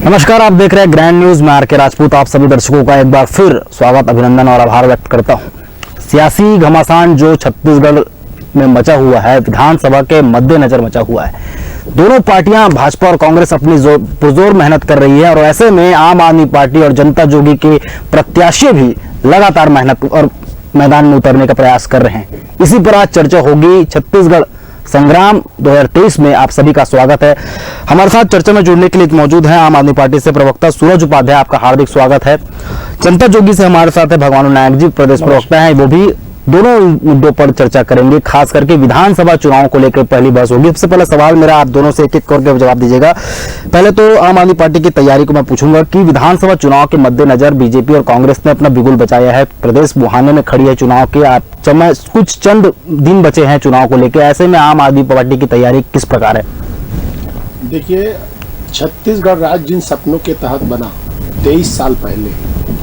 नमस्कार, आप देख रहे हैं ग्रैंड न्यूज में आर के राजपूत। आप सभी दर्शकों का एक बार फिर स्वागत, अभिनंदन और आभार व्यक्त करता हूं। सियासी घमासान जो छत्तीसगढ़ में मचा हुआ है, विधानसभा के मद्देनजर मचा हुआ है। दोनों पार्टियां भाजपा और कांग्रेस अपनी पुरजोर मेहनत कर रही है और ऐसे में आम आदमी पार्टी और जनता जोगी के प्रत्याशी भी लगातार मेहनत और मैदान में उतरने का प्रयास कर रहे हैं। इसी पर आज चर्चा होगी। छत्तीसगढ़ संग्राम 2023 में आप सभी का स्वागत है। हमारे साथ चर्चा में जुड़ने के लिए मौजूद हैं आम आदमी पार्टी से प्रवक्ता सूरज उपाध्याय, आपका हार्दिक स्वागत है। जनता जोगी से हमारे साथ है भगवान नायक जी, प्रदेश प्रवक्ता हैं। वो भी दोनों मुद्दों पर चर्चा करेंगे, खास करके विधानसभा चुनाव को लेकर पहली बहस होगी। सबसे पहला सवाल मेरा, आप दोनों से एक एक करके जवाब दीजिएगा। पहले तो आम आदमी पार्टी की तैयारी को मैं पूछूंगा कि विधानसभा चुनाव के मद्देनजर बीजेपी और कांग्रेस ने अपना बिगुल बचाया है। प्रदेश मुहाने में खड़ी है चुनाव के, आप कुछ चंद दिन बचे हैं चुनाव को लेकर। ऐसे में आम आदमी पार्टी की तैयारी किस प्रकार है? देखिए, छत्तीसगढ़ राज्य जिन सपनों के तहत बना 23 साल पहले,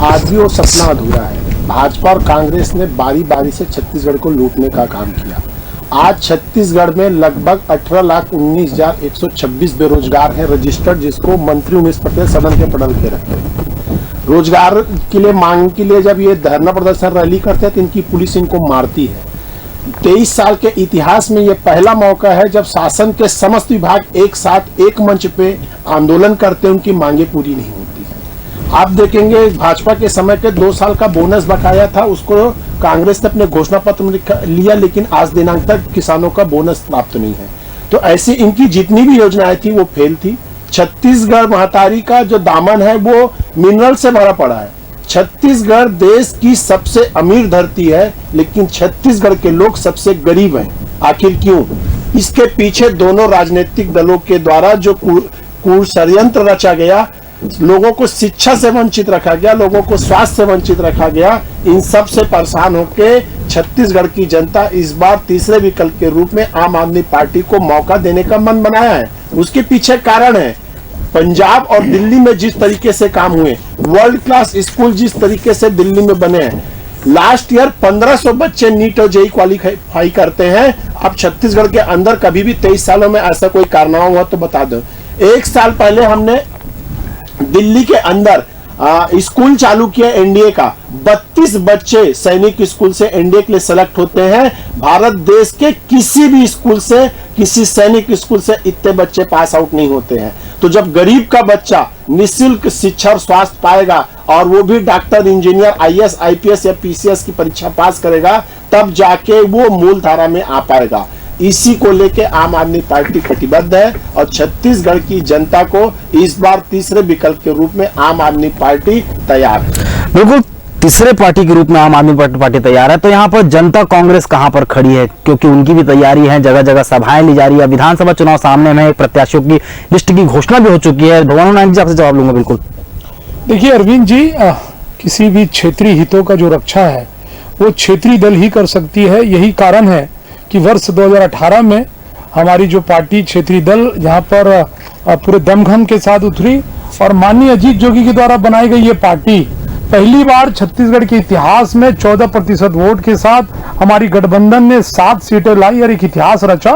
आज भी वो सपना अधूरा है। भाजपा और कांग्रेस ने बारी बारी से छत्तीसगढ़ को लूटने का काम किया। आज छत्तीसगढ़ में लगभग 18,19,126 बेरोजगार हैं रजिस्टर्ड, जिसको मंत्री उमेश पटेल सदन के पटल के रखते हैं। रोजगार के लिए, मांग के लिए जब ये धरना प्रदर्शन रैली करते हैं तो इनकी पुलिस इनको मारती है। 23 साल के इतिहास में ये पहला मौका है जब शासन के समस्त विभाग एक साथ एक मंच पे आंदोलन करते हैं, उनकी मांगे पूरी नहीं होती है। आप देखेंगे, भाजपा के समय के 2 साल का बोनस बकाया था, उसको कांग्रेस ने अपने घोषणा पत्र में लिया, लेकिन आज दिनांक तक किसानों का बोनस प्राप्त नहीं है। तो ऐसी इनकी जितनी भी योजनाएं थी वो फेल थी। छत्तीसगढ़ महतारी का जो दामन है वो मिनरल से भरा पड़ा है। छत्तीसगढ़ देश की सबसे अमीर धरती है, लेकिन छत्तीसगढ़ के लोग सबसे गरीब हैं। आखिर क्यों? इसके पीछे दोनों राजनीतिक दलों के द्वारा जो षड्यंत्र रचा गया, लोगों को शिक्षा से वंचित रखा गया, लोगों को स्वास्थ्य से वंचित रखा गया। इन सब से परेशान होकर छत्तीसगढ़ की जनता इस बार तीसरे विकल्प के रूप में आम आदमी पार्टी को मौका देने का मन बनाया है। उसके पीछे कारण है, पंजाब और दिल्ली में जिस तरीके से काम हुए, वर्ल्ड क्लास स्कूल जिस तरीके से दिल्ली में बने हैं। लास्ट ईयर 1500 बच्चे नीट और जेईई क्वालिफाई करते हैं। अब छत्तीसगढ़ के अंदर कभी भी 23 सालों में ऐसा कोई कारनामा हुआ तो बता दो। 1 साल पहले हमने दिल्ली के अंदर स्कूल चालू किया एनडीए का। 32 बच्चे सैनिक स्कूल से एनडीए के लिए सेलेक्ट होते हैं। भारत देश के किसी भी स्कूल से, किसी सैनिक स्कूल से इतने बच्चे पास आउट नहीं होते हैं। तो जब गरीब का बच्चा निःशुल्क शिक्षा और स्वास्थ्य पाएगा और वो भी डॉक्टर, इंजीनियर, आईएएस, आईपीएस या पीसीएस की परीक्षा पास करेगा, तब जाके वो मूल धारा में आ पाएगा। इसी को लेके आम आदमी पार्टी कटिबद्ध है और छत्तीसगढ़ की जनता को इस बार तीसरे विकल्प के रूप में आम आदमी पार्टी तैयार है। बिल्कुल, तीसरे पार्टी के रूप में आम आदमी पार्टी तैयार है। तो यहाँ पर जनता कांग्रेस कहाँ पर खड़ी है? क्योंकि उनकी भी तैयारी है, जगह जगह सभाएं ली जा रही है। विधानसभा चुनाव सामने में, एक प्रत्याशियों की लिस्ट की घोषणा भी हो चुकी है। भगवान नायक जी, आपसे जवाब लूंगा। बिल्कुल, देखिए अरविंद जी, किसी भी क्षेत्रीय हितों का जो रक्षा है वो क्षेत्रीय दल ही कर सकती है। यही कारण है कि वर्ष 2018 में हमारी जो पार्टी क्षेत्रीय दल यहाँ पर पूरे दमखम के साथ उतरी और माननीय अजीत जोगी के द्वारा बनाई गई ये पार्टी पहली बार छत्तीसगढ़ के इतिहास में 14% वोट के साथ हमारी गठबंधन ने 7 सीटें लाई और एक इतिहास रचा।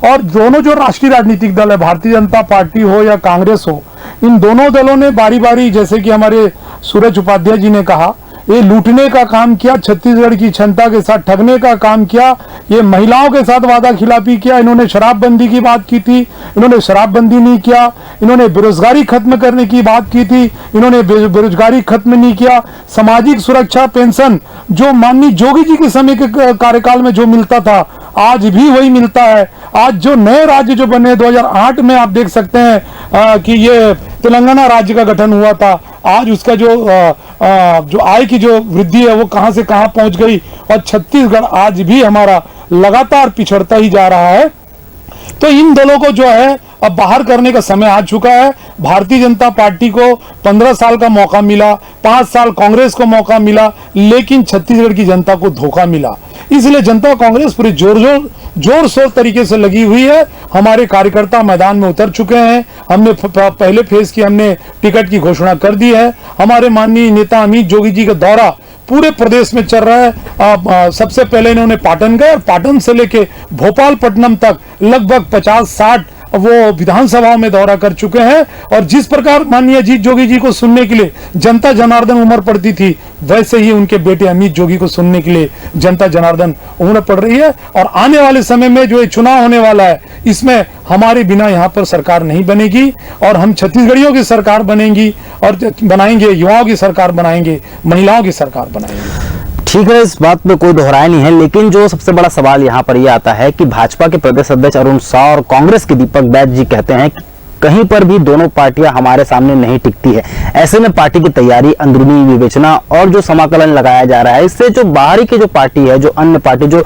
और दोनों जो राष्ट्रीय राजनीतिक दल है, भारतीय जनता पार्टी हो या कांग्रेस हो, इन दोनों दलों ने बारी बारी, जैसे कि हमारे सूरज उपाध्याय जी ने कहा, ये लूटने का काम किया, छत्तीसगढ़ की क्षमता के साथ ठगने का काम किया, ये महिलाओं के साथ वादा खिलाफी किया। इन्होंने शराबबंदी की बात की थी, इन्होंने शराबबंदी नहीं किया। इन्होंने बेरोजगारी खत्म करने की बात की थी, इन्होंने बेरोजगारी खत्म नहीं किया। सामाजिक सुरक्षा पेंशन जो माननीय जोगी जी के समय के कार्यकाल में जो मिलता था, आज भी वही मिलता है। आज जो नए राज्य जो बने 2008 में, आप देख सकते हैं कि ये तेलंगाना राज्य का गठन हुआ था। आज उसका जो आय की जो वृद्धि है वो कहां से कहां पहुंच गई और छत्तीसगढ़ आज भी हमारा लगातार पिछड़ता ही जा रहा है। तो इन दलों को जो है अब बाहर करने का समय आ चुका है। भारतीय जनता पार्टी को 15 साल का मौका मिला, 5 साल कांग्रेस को मौका मिला, लेकिन छत्तीसगढ़ की जनता को धोखा मिला। इसलिए जनता कांग्रेस पूरी जोर शोर तरीके से लगी हुई है। हमारे कार्यकर्ता मैदान में उतर चुके हैं। हमने पहले फेज की हमने टिकट की घोषणा कर दी है। हमारे माननीय नेता अमित जोगी जी का दौरा पूरे प्रदेश में चल रहा है। सबसे पहले इन्होंने पाटन गए और पाटन से लेके भोपालपट्टनम तक लगभग 50-60 वो विधानसभा में दौरा कर चुके हैं। और जिस प्रकार माननीय अजीत जोगी जी को सुनने के लिए जनता जनार्दन उमड़ पड़ती थी, वैसे ही उनके बेटे अमित जोगी को सुनने के लिए जनता जनार्दन उमड़ पड़ रही है। और आने वाले समय में जो ये चुनाव होने वाला है, इसमें हमारे बिना यहाँ पर सरकार नहीं बनेगी और हम छत्तीसगढ़ियों की सरकार बनेंगी और बनाएंगे, युवाओं की सरकार बनाएंगे, महिलाओं की सरकार बनाएंगे। ठीक है, इस बात पे कोई दोहराय नहीं है, लेकिन जो सबसे बड़ा सवाल यहाँ पर यह आता है कि भाजपा के प्रदेश अध्यक्ष अरुण साह और कांग्रेस के दीपक बैज जी कहते हैं कि कहीं पर भी दोनों पार्टियां हमारे सामने नहीं टिकती है। ऐसे में पार्टी की तैयारी, अंदरूनी विवेचना और जो समाकलन लगाया जा रहा है, इससे जो बाहरी की जो पार्टी है, जो अन्य पार्टी जो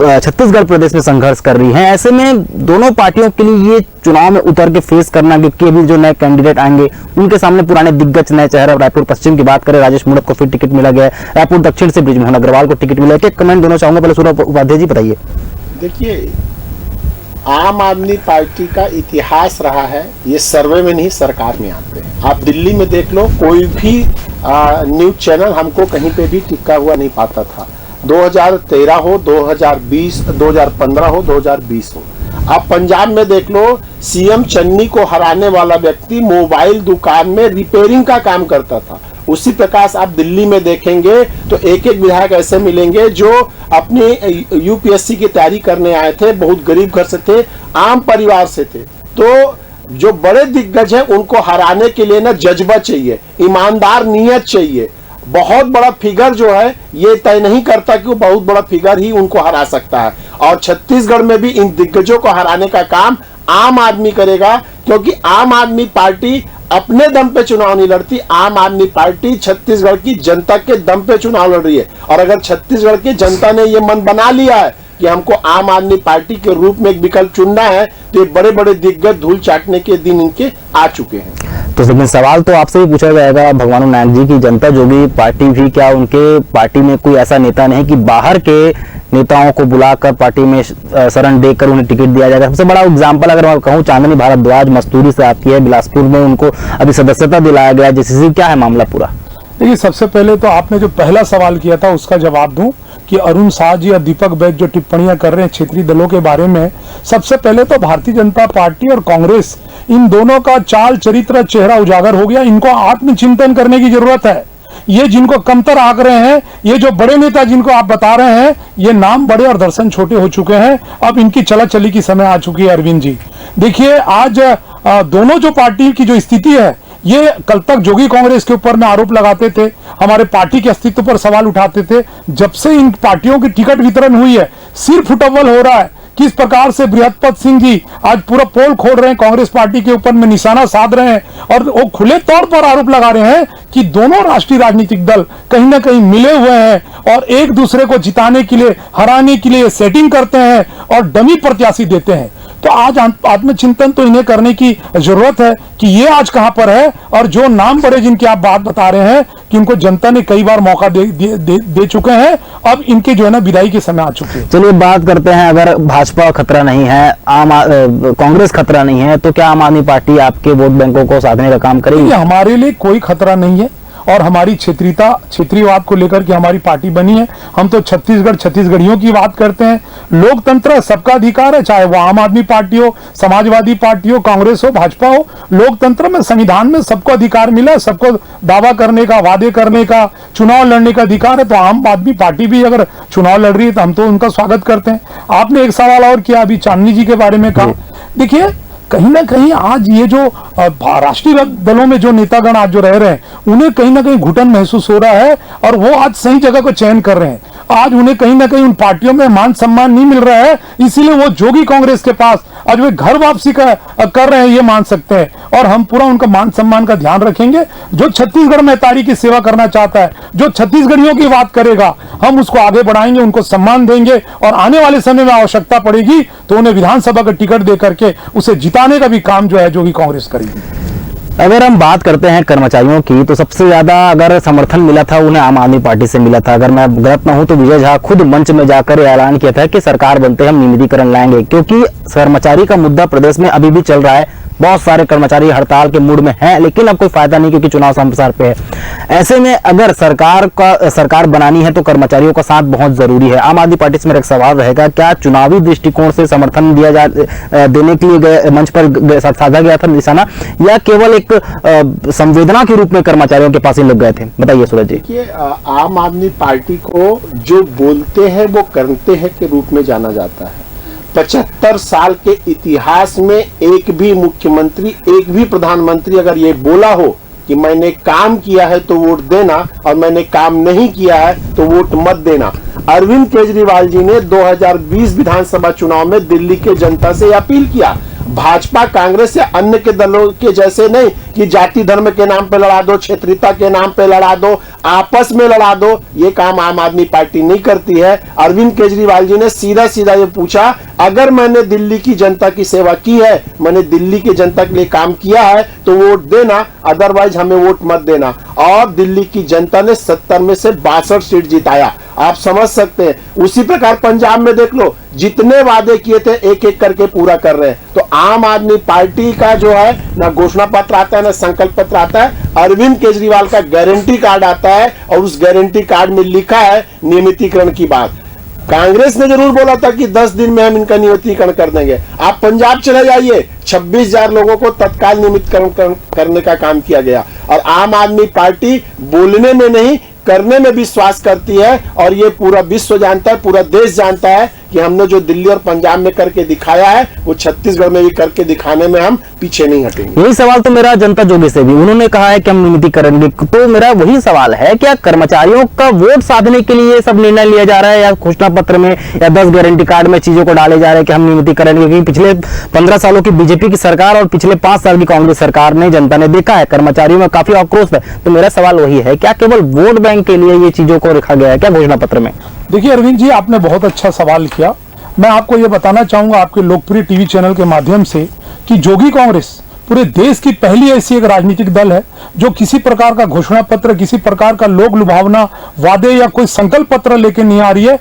छत्तीसगढ़ प्रदेश में संघर्ष कर रही है, ऐसे में दोनों पार्टियों के लिए ये चुनाव में उतर के फेस करना, क्योंकि अभी जो नए कैंडिडेट आएंगे उनके सामने पुराने दिग्गज नए चेहरे। रायपुर पश्चिम की बात करें, राजेश मूणत को फिर टिकट मिला गया है, रायपुर दक्षिण से बृजमोहन अग्रवाल को टिकट मिला है। एक कमेंट देना चाहूंगा, पहले सूरज उपाध्याय जी बताइए। देखिए, आम आदमी पार्टी का इतिहास रहा है, ये सर्वे में नहीं सरकार में आते हैं। आप दिल्ली में देख लो, कोई भी न्यूज चैनल हमको कहीं पे भी टिका हुआ नहीं पाता था। 2013 हो, 2020, 2015 हो, 2020 हो। आप पंजाब में देख लो, सीएम चन्नी को हराने वाला व्यक्ति मोबाइल दुकान में रिपेयरिंग का काम करता था। उसी प्रकार आप दिल्ली में देखेंगे तो एक एक विधायक ऐसे मिलेंगे जो अपनी यूपीएससी की तैयारी करने आए थे, बहुत गरीब घर से थे, आम परिवार से थे। तो जो बड़े दिग्गज हैं उनको हराने के लिए ना जज्बा चाहिए, ईमानदार नीयत चाहिए। बहुत बड़ा फिगर जो है ये तय नहीं करता कि वो बहुत बड़ा फिगर ही उनको हरा सकता है। और छत्तीसगढ़ में भी इन दिग्गजों को हराने का काम आम आदमी करेगा, क्योंकि आम आदमी पार्टी अपने दम पे चुनाव नहीं लड़ती। आम आदमी पार्टी छत्तीसगढ़ की जनता के दम पे चुनाव लड़ रही है। और अगर छत्तीसगढ़ की जनता ने ये मन बना लिया है कि हमको आम आदमी पार्टी के रूप में एक विकल्प चुनना है, तो ये बड़े बड़े दिग्गज धूल चाटने के दिन इनके आ चुके हैं। तो लेकिन सवाल तो आपसे भी पूछा जाएगा भगवान नायक जी की, जनता जोगी पार्टी भी, क्या उनके पार्टी में कोई ऐसा नेता नहीं कि बाहर के नेताओं को बुलाकर पार्टी में शरण देकर उन्हें टिकट दिया जाएगा? सबसे बड़ा एग्जाम्पल अगर मैं कहूँ, चांदनी भारद्वाज मस्तूरी से आती है, बिलासपुर में उनको अभी सदस्यता दिलाया गया, जिससे क्या है मामला पूरा? देखिए, सबसे पहले तो आपने जो पहला सवाल किया था उसका जवाब दूं कि अरुण साह जी और दीपक बैज जो टिप्पणियां कर रहे हैं क्षेत्रीय दलों के बारे में, सबसे पहले तो भारतीय जनता पार्टी और कांग्रेस, इन दोनों का चाल चरित्र चेहरा उजागर हो गया। इनको आत्मचिंतन करने की जरूरत है। ये जिनको कमतर आंक रहे हैं, ये जो बड़े नेता जिनको आप बता रहे हैं, ये नाम बड़े और दर्शन छोटे हो चुके हैं। अब इनकी चला चली की समय आ चुकी है। अरविंद जी देखिए, आज दोनों जो पार्टी की जो स्थिति है, ये कल तक जोगी कांग्रेस के ऊपर में आरोप लगाते थे, हमारे पार्टी के अस्तित्व पर सवाल उठाते थे। जब से इन पार्टियों की टिकट वितरण हुई है, सिर फुटअव्वल हो रहा है। किस प्रकार से बृहस्पत सिंह जी आज पूरा पोल खोल रहे हैं, कांग्रेस पार्टी के ऊपर में निशाना साध रहे हैं और वो खुले तौर पर आरोप लगा रहे हैं कि दोनों राष्ट्रीय राजनीतिक दल कहीं ना कहीं मिले हुए हैं और एक दूसरे को जिताने के लिए, हराने के लिए सेटिंग करते हैं और डमी प्रत्याशी देते हैं। तो आज आत्मचिंतन तो इन्हें करने की जरूरत है कि ये आज कहां पर है। और जो नाम बड़े जिनकी आप बात बता रहे हैं कि उनको जनता ने कई बार मौका दे चुके हैं, अब इनके जो है ना विदाई के समय आ चुके हैं। चलिए बात करते हैं, अगर भाजपा खतरा नहीं है, कांग्रेस खतरा नहीं है, तो क्या आम आदमी पार्टी आपके वोट बैंकों को साधने का काम करेगी? हमारे लिए कोई खतरा नहीं है और हमारी क्षेत्रीयवाद को लेकर के हमारी पार्टी बनी है। हम तो छत्तीसगढ़ियों की बात करते हैं। लोकतंत्र सबका अधिकार है, चाहे वो आम आदमी पार्टी हो, समाजवादी पार्टी हो, कांग्रेस हो, भाजपा हो। लोकतंत्र में, संविधान में सबको अधिकार मिला है, सबको दावा करने का, वादे करने का, चुनाव लड़ने का अधिकार है। तो आम आदमी पार्टी भी अगर चुनाव लड़ रही है तो हम तो उनका स्वागत करते हैं। आपने एक सवाल और किया अभी चांदनी जी के बारे में कहा। देखिए, कहीं ना कहीं आज ये जो राष्ट्रीय दलों में जो नेतागण आज जो रह रहे हैं, उन्हें कहीं ना कहीं घुटन महसूस हो रहा है और वो आज सही जगह को चयन कर रहे हैं। आज उन्हें कहीं ना कहीं उन पार्टियों में मान सम्मान नहीं मिल रहा है, इसीलिए वो जोगी कांग्रेस के पास आज वे घर वापसी कर रहे हैं, ये मान सकते हैं। और हम पूरा उनका मान सम्मान का ध्यान रखेंगे। जो छत्तीसगढ़ में तारी की सेवा करना चाहता है, जो छत्तीसगढ़ियों की बात करेगा, हम उसको आगे बढ़ाएंगे, उनको सम्मान देंगे और आने वाले समय में आवश्यकता पड़ेगी तो उन्हें विधानसभा का टिकट दे करके उसे जिताने का भी काम जो है जोगी कांग्रेस करेगी। अगर हम बात करते हैं कर्मचारियों की, तो सबसे ज्यादा अगर समर्थन मिला था उन्हें आम आदमी पार्टी से मिला था। अगर मैं गलत न हूं तो विजय झा खुद मंच में जाकर ऐलान किया था कि सरकार बनते हम नियमितीकरण लाएंगे, क्योंकि कर्मचारी का मुद्दा प्रदेश में अभी भी चल रहा है। बहुत सारे कर्मचारी हड़ताल के मूड में हैं, लेकिन अब कोई फायदा नहीं क्योंकि चुनाव संप्रसार पे है। ऐसे में अगर सरकार बनानी है तो कर्मचारियों का साथ बहुत जरूरी है। आम आदमी पार्टी से मेरा एक सवाल रहेगा, क्या चुनावी दृष्टिकोण से समर्थन देने के लिए मंच पर साधा गया था निशाना, या केवल एक संवेदना के रूप में कर्मचारियों के पास ही लोग गए थे? बताइए सूरज जी। देखिए, आम आदमी पार्टी को जो बोलते हैं वो करते हैं के रूप में जाना जाता है। 75 साल के इतिहास में एक भी मुख्यमंत्री, एक भी प्रधानमंत्री अगर ये बोला हो कि मैंने काम किया है तो वोट देना और मैंने काम नहीं किया है तो वोट मत देना। अरविंद केजरीवाल जी ने 2020 विधानसभा चुनाव में दिल्ली के जनता से अपील किया, भाजपा कांग्रेस या अन्य के दलों के जैसे नहीं कि जाति धर्म के नाम पे लड़ा दो, क्षेत्रीयता के नाम पे लड़ा दो, आपस में लड़ा दो। ये काम आम आदमी पार्टी नहीं करती है। अरविंद केजरीवाल जी ने सीधा सीधा ये पूछा, अगर मैंने दिल्ली की जनता की सेवा की है, मैंने दिल्ली की जनता के लिए काम किया है तो वोट देना, अदरवाइज हमें वोट मत देना। और दिल्ली की जनता ने 70 में से 62 सीट जिताया। आप समझ सकते हैं। उसी प्रकार पंजाब में देख लो, जितने वादे किए थे एक एक करके पूरा कर रहे हैं। तो आम आदमी पार्टी का जो है ना घोषणा पत्र आता है ना संकल्प पत्र आता है, अरविंद केजरीवाल का गारंटी कार्ड आता है और उस गारंटी कार्ड में लिखा है नियमितीकरण की बात। कांग्रेस ने जरूर बोला था कि 10 दिन में हम इनका नियमितीकरण कर देंगे। आप पंजाब चले जाइए, 26,000 लोगों को तत्काल नियमितीकरण करने का काम किया गया। और आम आदमी पार्टी बोलने में नहीं करने में विश्वास करती है और ये पूरा विश्व जानता है, पूरा देश जानता है कि हमने जो दिल्ली और पंजाब में करके दिखाया है वो छत्तीसगढ़ में भी करके दिखाने में हम पीछे नहीं हटेंगे। यही सवाल तो मेरा जनता जोगी से भी, उन्होंने कहा है कि हम नियमितीकरण करेंगे। तो मेरा वही सवाल है, क्या कर्मचारियों का वोट साधने के लिए सब निर्णय लिया जा रहा है, या घोषणा पत्र में या 10 गारंटी कार्ड में चीजों को डाले जा रहे हैं कि हम नियमितीकरण करेंगे? क्योंकि पिछले 15 सालों की बीजेपी की सरकार और पिछले 5 साल की कांग्रेस सरकार ने जनता ने देखा है कर्मचारियों में काफी आक्रोश है। तो मेरा सवाल वही है, क्या केवल वोट बैंक के लिए ये चीजों को रखा गया है क्या घोषणा पत्र में? देखिए अरविंद जी, आपने बहुत अच्छा सवाल किया। मैं आपको यह बताना चाहूंगा आपके लोकप्रिय टीवी चैनल के माध्यम से कि जोगी कांग्रेस पूरे देश की पहली ऐसी एक राजनीतिक दल है जो किसी प्रकार का घोषणा पत्र, किसी प्रकार का लोक लुभावना वादे या कोई संकल्प पत्र लेके नहीं आ रही है।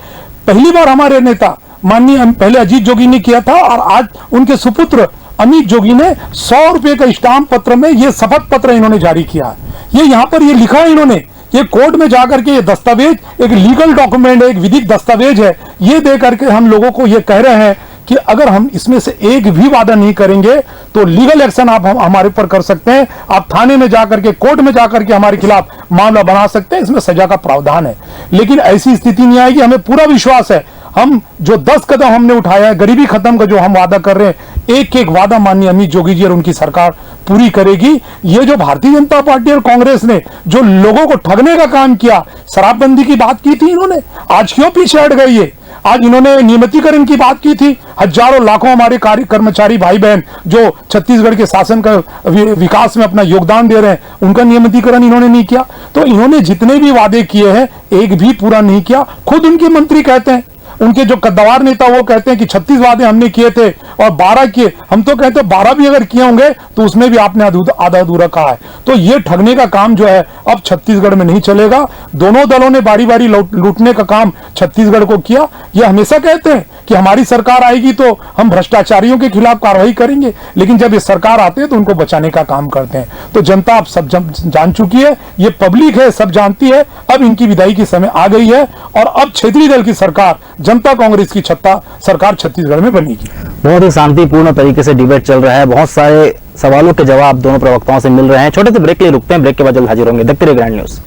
पहली बार हमारे नेता माननीय पहले अजीत जोगी ने किया था और आज उनके सुपुत्र अमित जोगी ने 100 रुपए का स्टाम्प पत्र में ये शपथ पत्र इन्होंने जारी किया। ये यहाँ पर ये लिखा है इन्होंने, ये कोर्ट में जाकर के ये दस्तावेज एक लीगल डॉक्यूमेंट है, एक विधिक दस्तावेज है। ये दे करके हम लोगों को ये कह रहे हैं कि अगर हम इसमें से एक भी वादा नहीं करेंगे तो लीगल एक्शन आप हमारे ऊपर कर सकते हैं। आप थाने में जाकर के, कोर्ट में जाकर के हमारे खिलाफ मामला बना सकते हैं। इसमें सजा का प्रावधान है। लेकिन ऐसी स्थिति नहीं आएगी। हमें पूरा विश्वास है, हम जो 10 कदम हमने उठाया है गरीबी खत्म का जो हम वादा कर रहे हैं, एक एक वादा माननीय अमित जोगी जी और उनकी सरकार पूरी करेगी। ये जो भारतीय जनता पार्टी और कांग्रेस ने जो लोगों को ठगने का काम किया, शराबबंदी की बात की थी इन्होंने, आज क्यों पीछे हट गई है? आज इन्होंने नियमितीकरण की बात की थी। हजारों लाखों हमारे कर्मचारी भाई बहन जो छत्तीसगढ़ के शासन का विकास में अपना योगदान दे रहे हैं, उनका नियमितीकरण इन्होंने नहीं किया। तो इन्होंने जितने भी वादे किए हैं एक भी पूरा नहीं किया। खुद उनके मंत्री कहते हैं, उनके जो कद्दावर नेता वो कहते हैं कि 36 वादे हमने किए थे और 12 किए। हम तो कहते हैं 12 भी अगर किए होंगे तो उसमें भी आपने आधा अधूरा कहा है। तो ये ठगने का काम जो है अब छत्तीसगढ़ में नहीं चलेगा। दोनों दलों ने बारी बारी लूटने का काम छत्तीसगढ़ को किया। ये हमेशा कहते हैं कि हमारी सरकार आएगी तो हम भ्रष्टाचारियों के खिलाफ कार्रवाई करेंगे, लेकिन जब ये सरकार आती है तो उनको बचाने का काम करते हैं। तो जनता अब सब जान चुकी है, ये पब्लिक है, सब जानती है। अब इनकी विदाई की समय आ गई है और अब क्षेत्रीय दल की सरकार, जनता कांग्रेस की सरकार छत्तीसगढ़ में बनेगी। बहुत ही शांतिपूर्ण तरीके से डिबेट चल रहा है। बहुत सारे सवालों के जवाब दोनों प्रवक्ताओं से मिल रहे हैं। छोटे से ब्रेक के लिए रुकते हैं, ब्रेक के बाद जल्द हाजिर होंगे। देखते रहिए grand news.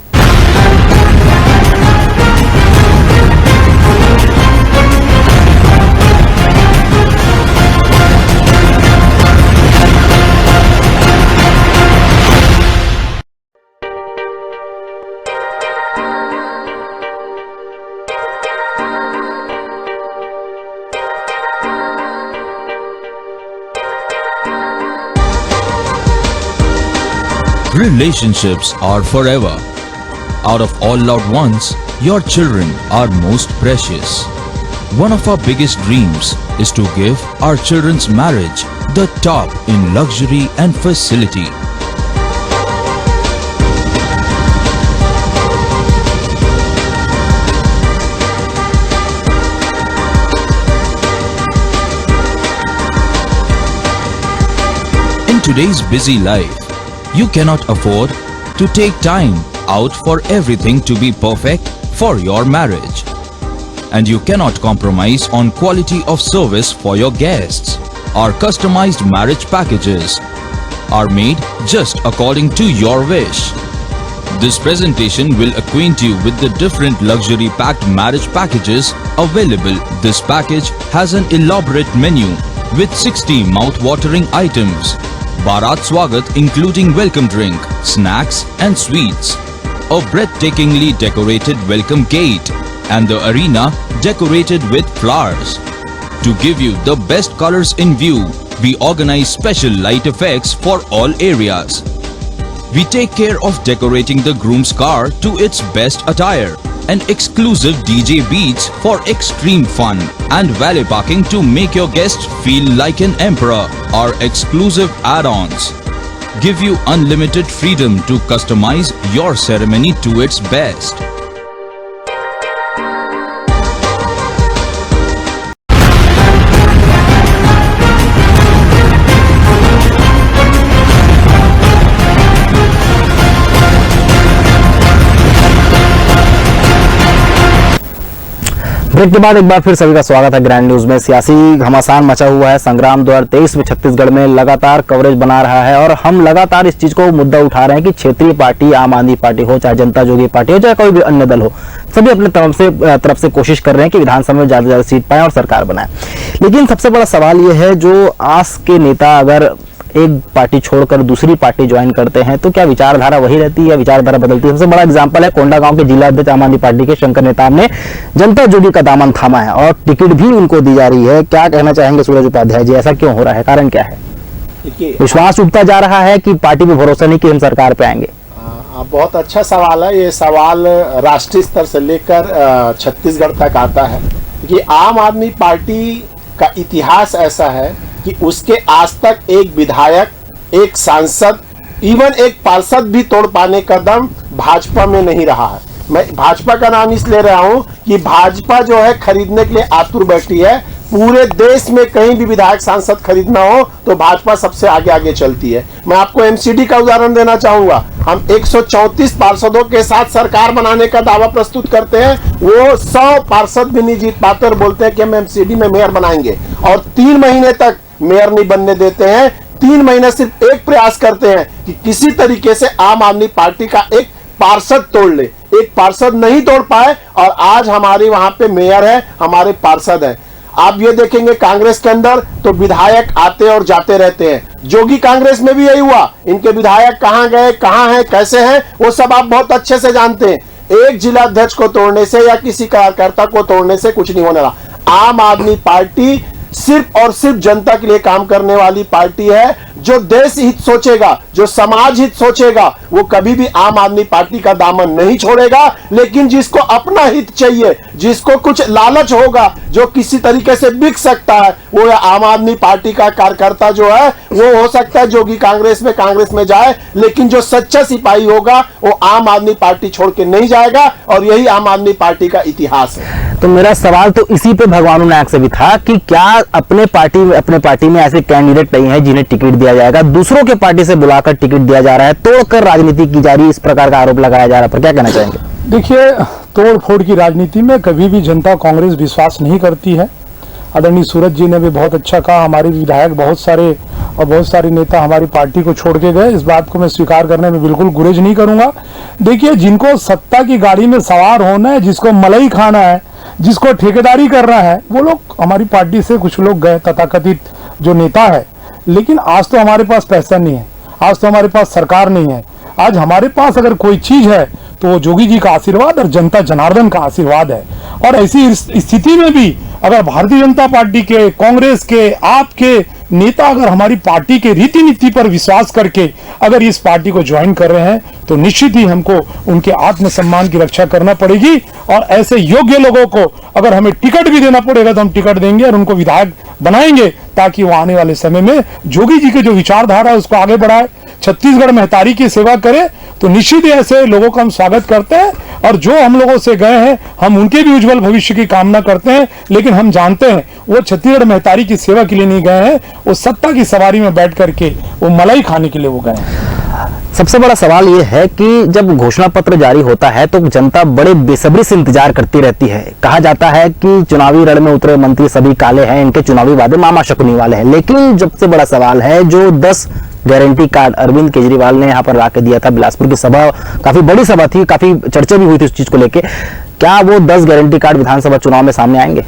Relationships are forever. Out of all loved ones, your children are most precious. One of our biggest dreams is to give our children's marriage the top in luxury and facility. In today's busy life, you cannot afford to take time out for everything to be perfect for your marriage. And you cannot compromise on quality of service for your guests. Our customized marriage packages are made just according to your wish. This presentation will acquaint you with the different luxury packed marriage packages available. This package has an elaborate menu with 60 mouth-watering items. Bharat Swagat including welcome drink, snacks and sweets. A breathtakingly decorated welcome gate and the arena decorated with flowers. To give you the best colors in view, we organize special light effects for all areas. We take care of decorating the groom's car to its best attire and exclusive DJ beats for extreme fun and valet parking to make your guests feel like an emperor. Our exclusive add-ons give you unlimited freedom to customize your ceremony to its best. Break के बाद एक बार फिर सभी का स्वागत है grand news में। सियासी घमासान मचा हुआ है। संग्राम 2023 में छत्तीसगढ़ में लगातार कवरेज बना रहा है और हम लगातार इस चीज को मुद्दा उठा रहे हैं कि क्षेत्रीय पार्टी, आम आदमी पार्टी हो, चाहे जनता जोगी पार्टी हो, चाहे कोई भी अन्य दल हो, सभी अपने तरफ से कोशिश कर रहे हैं कि विधानसभा में ज्यादा से ज्यादा सीट पाएं और सरकार बनाएं। लेकिन सबसे बड़ा सवाल यह है, जो आस के नेता अगर एक पार्टी छोड़कर दूसरी पार्टी ज्वाइन करते हैं तो क्या विचारधारा वही रहती है या विचारधारा बदलती है? सबसे बड़ा एग्जांपल है कोंडागांव के जिला अध्यक्ष आम आदमी पार्टी के शंकर नेताम ने जनता जोगी का दामन थामा है और टिकट भी उनको दी जा रही है। क्या कहना चाहेंगे सूरज उपाध्याय जी, ऐसा क्यों हो रहा है, कारण क्या है? विश्वास उठता जा रहा है कि पार्टी पे भरोसा नहीं कि हम सरकार पे आएंगे? बहुत अच्छा सवाल है। ये सवाल राष्ट्रीय स्तर से लेकर छत्तीसगढ़ तक आता है कि आम आदमी पार्टी का इतिहास ऐसा है कि उसके आज तक एक विधायक, एक सांसद, इवन एक पार्षद भी तोड़ पाने का दम भाजपा में नहीं रहा है। मैं भाजपा का नाम इसलिए रहा हूं कि भाजपा जो है खरीदने के लिए आतुर बैठी है। पूरे देश में कहीं भी विधायक सांसद खरीदना हो तो भाजपा सबसे आगे आगे चलती है। मैं आपको एमसीडी का उदाहरण देना चाहूंगा। हम 134 पार्षदों के साथ सरकार बनाने का दावा प्रस्तुत करते हैं, वो 100 पार्षद भी नहीं जीत पाते और बोलते हैं कि हम एमसीडी में मेयर बनाएंगे और 3 महीने तक मेयर नहीं बनने देते हैं। 3 महीने सिर्फ एक प्रयास करते हैं कि किसी तरीके से आम आदमी पार्टी का एक पार्षद तोड़ ले। एक पार्षद नहीं तोड़ पाए और आज हमारे वहां पे मेयर है, हमारे पार्षद है। आप ये देखेंगे कांग्रेस के अंदर तो विधायक आते और जाते रहते हैं। जोगी कांग्रेस में भी यही हुआ। इनके विधायक कहां गए, कहां हैं, कैसे हैं, वो सब आप बहुत अच्छे से जानते हैं। एक जिला अध्यक्ष को तोड़ने से या किसी कार्यकर्ता को तोड़ने से कुछ नहीं होने वाला। आम आदमी पार्टी सिर्फ और सिर्फ जनता के लिए काम करने वाली पार्टी है। जो देश हित सोचेगा, जो समाज हित सोचेगा, वो कभी भी आम आदमी पार्टी का दामन नहीं छोड़ेगा। लेकिन जिसको अपना हित चाहिए, जिसको कुछ लालच होगा, जो किसी तरीके से बिक सकता है, वो आम आदमी पार्टी का कार्यकर्ता जो है वो हो सकता है जोगी कांग्रेस में जाए, लेकिन जो सच्चा सिपाही होगा वो आम आदमी पार्टी छोड़ के नहीं जाएगा। और यही आम आदमी पार्टी का इतिहास है। तो मेरा सवाल तो इसी पे भगवान नायक से भी था कि क्या अपने पार्टी में ऐसे कैंडिडेट नहीं है जिन्हें टिकट दिया जाएगा, दूसरों के पार्टी से बुलाकर टिकट दिया जा रहा है, तोड़कर राजनीति की जा रही है, इस प्रकार का आरोप लगाया जा रहा है, पर क्या कहना चाहेंगे? देखिए, तोड़ फोड़ की राजनीति में कभी भी जनता कांग्रेस विश्वास नहीं करती है। आदरणीय सूरज जी ने भी बहुत अच्छा कहा। हमारे विधायक बहुत सारे नेता हमारी पार्टी को छोड़ के गए। इस बात को मैं स्वीकार करने में बिल्कुल गुरेज नहीं करूंगा। देखिए, जिनको सत्ता की गाड़ी में सवार होना है, जिसको मलाई खाना है, जिसको ठेकेदारी करना है, वो लोग हमारी पार्टी से कुछ लोग गए, तथाकथित जो नेता है। लेकिन आज तो हमारे पास पैसा नहीं है, आज तो हमारे पास सरकार नहीं है। आज हमारे पास अगर कोई चीज है तो वो जोगी जी का आशीर्वाद और जनता जनार्दन का आशीर्वाद है। और ऐसी स्थिति में भी अगर भारतीय जनता पार्टी के, कांग्रेस के, आपके नेता अगर हमारी पार्टी के रीति नीति पर विश्वास करके अगर इस पार्टी को ज्वाइन कर रहे हैं तो निश्चित ही हमको उनके आत्मसम्मान की रक्षा करना पड़ेगी। और ऐसे योग्य लोगों को अगर हमें टिकट भी देना पड़ेगा तो हम टिकट देंगे और उनको विधायक बनाएंगे, ताकि वो आने वाले समय में जोगी जी के जो विचारधारा है उसको आगे बढ़ाए, छत्तीसगढ़ में महतारी की सेवा करे। तो निश्चित ही ऐसे लोगों का हम स्वागत करते हैं, और जो हम लोगों से गए हैं हम उनके भी उज्जवल भविष्य की कामना करते हैं। लेकिन हम जानते हैं वो छत्तीसगढ़ महतारी की सेवा के लिए नहीं गए हैं, वो सत्ता की सवारी में बैठ करके वो मलाई खाने के लिए वो गए हैं। सबसे बड़ा सवाल ये है कि जब घोषणा पत्र जारी होता है तो जनता बड़े बेसब्री से इंतजार करती रहती है। कहा जाता है कि चुनावी रण में उतरे मंत्री सभी काले हैं, इनके चुनावी वादे मामा शकुनी वाले हैं। लेकिन सबसे बड़ा सवाल है जो 10 गारंटी कार्ड अरविंद केजरीवाल ने यहाँ पर ला के दिया था। बिलासपुर की सभा काफी बड़ी सभा थी, काफी चर्चा भी हुई थी उस चीज को लेके। क्या वो 10 गारंटी कार्ड विधानसभा चुनाव में सामने आएंगे?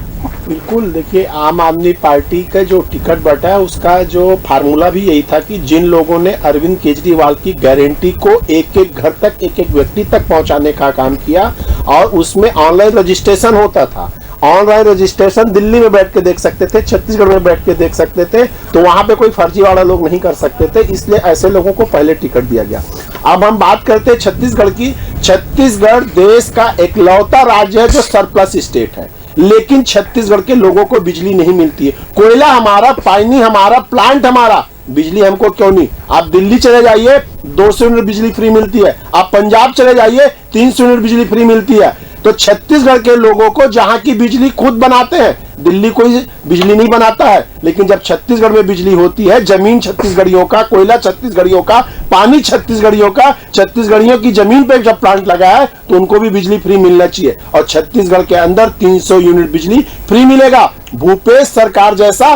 बिल्कुल, देखिए आम आदमी पार्टी का जो टिकट बटा है उसका जो फार्मूला भी यही था कि जिन लोगों ने अरविंद केजरीवाल की गारंटी को एक एक घर तक, एक एक व्यक्ति तक पहुंचाने का काम किया, और उसमें ऑनलाइन रजिस्ट्रेशन होता था। ऑनलाइन रजिस्ट्रेशन दिल्ली में बैठ के देख सकते थे, छत्तीसगढ़ में बैठ के देख सकते थे, तो वहां पे कोई फर्जीवाड़ा लोग नहीं कर सकते थे, इसलिए ऐसे लोगों को पहले टिकट दिया गया। अब हम बात करते हैं छत्तीसगढ़ की। छत्तीसगढ़ देश का इकलौता राज्य है जो सरप्लस स्टेट है, लेकिन छत्तीसगढ़ के लोगों को बिजली नहीं मिलती है। कोयला हमारा, पानी हमारा, प्लांट हमारा, बिजली हमको क्यों नहीं? आप दिल्ली चले जाइए 200 यूनिट बिजली फ्री मिलती है, आप पंजाब चले जाइए 300 यूनिट बिजली फ्री मिलती है। तो छत्तीसगढ़ के लोगों को जहां की बिजली खुद बनाते हैं, दिल्ली कोई बिजली नहीं बनाता है, लेकिन जब छत्तीसगढ़ में बिजली होती है, जमीन छत्तीसगढ़ियों का, कोयला छत्तीसगढ़ियों का, पानी छत्तीसगढ़ियों का, छत्तीसगढ़ियों की जमीन पे जब प्लांट लगा है तो उनको भी बिजली फ्री मिलना चाहिए। और छत्तीसगढ़ के अंदर 300 यूनिट बिजली फ्री मिलेगा। भूपेश सरकार जैसा